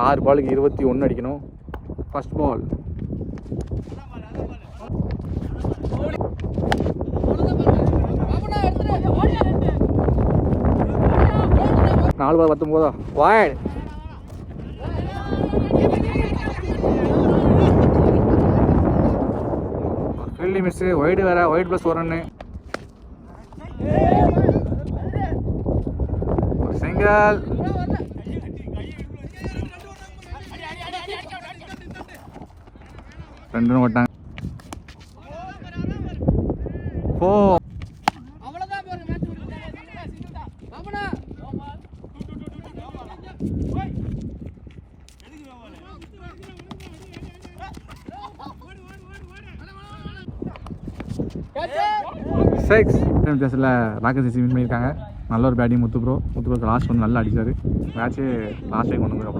6 பாலுக்கு 21 அடிக்கணும். First ball. நாலு ball 19 wide. Fielding miss. Wide வேற, ஒயிட் ப்ளஸ் 1 ரன்னு. ஒரு சிங்கிள். ரெண்டு ரன் ஓட்டாங்க. 4. 6. வித்தியாசத்தில் ராக்கெட் சிசி வின் பண்ணியிருக்காங்க. நல்ல ஒரு பேட்டிங் முத்து ப்ரோ லாஸ்ட் ஒன்று நல்லா அடிச்சார். மேட்ச்சு லாஸ்ட் டைம் கொண்டு வந்து